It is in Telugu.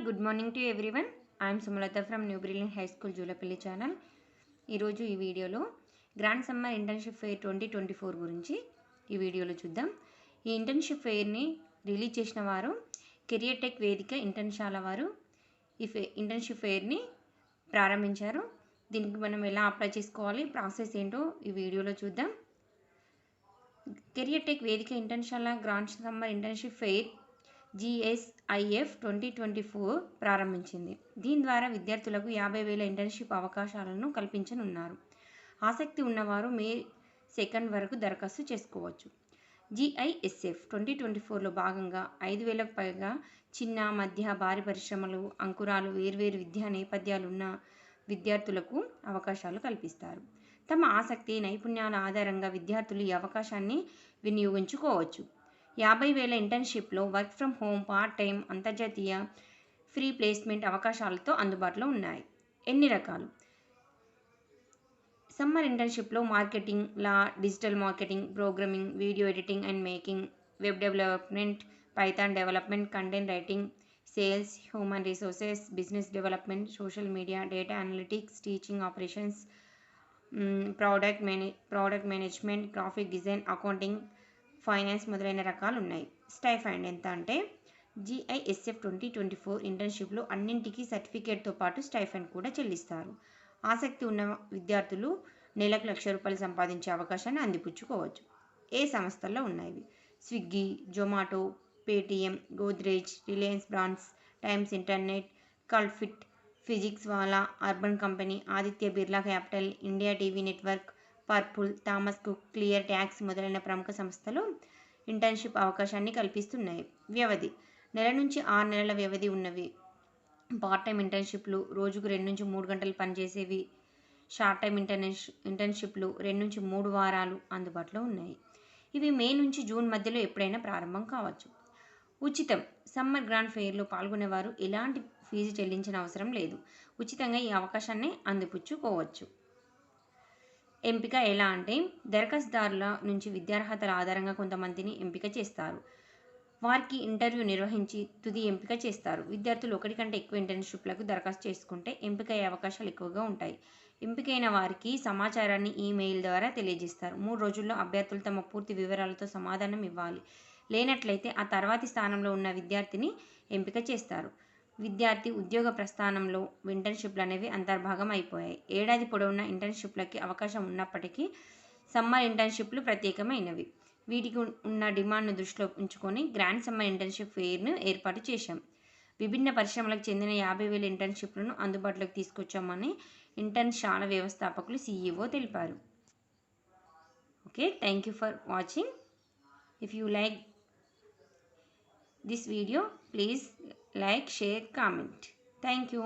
Good morning to everyone. I'm Sumalatha from new brilliant high school Julapalli channel. ఈరోజు ఈ వీడియోలో గ్రాండ్ సమ్మర్ ఇంటర్న్షిప్ ఫెయిర్ 2024 గురించి ఈ వీడియోలో చూద్దాం. ఈ ఇంటర్న్షిప్ ఫెయిర్ని రిలీజ్ చేసిన వారు కెరియర్ టెక్ వేదిక ఇంటర్న్షాల వారు ఈ ఇంటర్న్షిప్ ఫెయిర్ని ప్రారంభించారు. దీనికి మనం ఎలా అప్లై చేసుకోవాలి, ప్రాసెస్ ఏంటో ఈ వీడియోలో చూద్దాం. కెరియర్ టెక్ వేదిక Internshala grand summer internship fair GSIF 2024 ప్రారంభించింది. దీని ద్వారా విద్యార్థులకు 50,000 ఇంటర్న్షిప్ అవకాశాలను కల్పించనున్నారు. ఆసక్తి ఉన్నవారు మే 2 వరకు దరఖాస్తు చేసుకోవచ్చు. GISF 2024లో భాగంగా 5,000కు పైగా చిన్న, మధ్య, భారీ పరిశ్రమలు, అంకురాలు, వేర్వేరు విద్యా నేపథ్యాలున్న విద్యార్థులకు అవకాశాలు కల్పిస్తారు. తమ ఆసక్తి, నైపుణ్యాల ఆధారంగా విద్యార్థులు ఈ అవకాశాన్ని వినియోగించుకోవచ్చు. 50,000 ఇంటర్న్షిప్లో work from home, part time, అంతర్జాతీయ, ఫ్రీ ప్లేస్మెంట్ అవకాశాలతో అందుబాటులో ఉన్నాయి. ఎన్ని రకాలు? సమ్మర్ ఇంటర్న్షిప్లో marketing, law, digital marketing, programming, video editing and making, web development, Python development, content writing, sales, human resources, business development, social media, data analytics, teaching operations, product management, graphic design, accounting, finance మొదలైన రకాలు ఉన్నాయి. స్టైఫండ్ ఎంత అంటే GISF 2024 ఇంటర్న్షిప్లో అన్నింటికీ సర్టిఫికేట్తో పాటు స్టైఫండ్ కూడా చెల్లిస్తారు. ఆసక్తి ఉన్న విద్యార్థులు నెలకు ₹1,00,000 సంపాదించే అవకాశాన్ని అందిపుచ్చుకోవచ్చు. ఏ సంస్థల్లో ఉన్నాయి? Swiggy, Zomato, Paytm, Godrej, Reliance Brands, Times Internet, Cultfit, Physics Wallah, Urban Company, Aditya Birla Capital, India TV Network, Purplle, Thomas Cook, Clear Tax మొదలైన ప్రముఖ సంస్థలు ఇంటర్న్షిప్ అవకాశాన్ని కల్పిస్తున్నాయి. వ్యవధి: నెల నుంచి 6 నెలల వ్యవధి ఉన్నవి. పార్ట్ టైం ఇంటర్న్షిప్లు, రోజుకు 2 నుంచి 3 గంటలు పనిచేసేవి. షార్ట్ టైం ఇంటర్న్షిప్లు 2 నుంచి 3 వారాలు అందుబాటులో ఉన్నాయి. ఇవి మే నుంచి జూన్ మధ్యలో ఎప్పుడైనా ప్రారంభం కావచ్చు. ఉచితం: సమ్మర్ గ్రాండ్ ఫెయిర్లో పాల్గొనేవారు ఎలాంటి ఫీజు చెల్లించిన అవసరం లేదు. ఉచితంగా ఈ అవకాశాన్ని అందిపుచ్చుకోవచ్చు. ఎంపిక ఎలా అంటే దరఖాస్తుదారుల నుంచి విద్యార్హతల ఆధారంగా కొంతమందిని ఎంపిక చేస్తారు. వారికి ఇంటర్వ్యూ నిర్వహించి తుది ఎంపిక చేస్తారు. విద్యార్థులు 1 కంటే ఎక్కువ ఇంటర్న్షిప్లకు దరఖాస్తు చేసుకుంటే ఎంపిక అయ్యే అవకాశాలు ఎక్కువగా ఉంటాయి. ఎంపికైన వారికి సమాచారాన్ని ఈమెయిల్ ద్వారా తెలియజేస్తారు. 3 రోజుల్లో అభ్యర్థులు తమ పూర్తి వివరాలతో సమాధానం ఇవ్వాలి. లేనట్లయితే ఆ తర్వాతి స్థానంలో ఉన్న విద్యార్థిని ఎంపిక చేస్తారు. విద్యార్థి ఉద్యోగ ప్రస్థానంలో ఇంటర్న్షిప్లు అనేవి అంతర్భాగం అయిపోయాయి. ఏడాది పొడవునా ఇంటర్న్షిప్లకి అవకాశం ఉన్నప్పటికీ సమ్మర్ ఇంటర్న్షిప్లు ప్రత్యేకమైనవి. వీటికి ఉన్న డిమాండ్ను దృష్టిలో ఉంచుకొని గ్రాండ్ సమ్మర్ ఇంటర్న్షిప్ ఫెయిర్ను ఏర్పాటు చేశాం. విభిన్న పరిశ్రమలకు చెందిన 50,000 ఇంటర్న్షిప్లను అందుబాటులోకి తీసుకొచ్చామని ఇంటర్న్షాల వ్యవస్థాపకులు CEO తెలిపారు. Okay, thank you for watching. If you like this video, please like, share, comment. Thank you.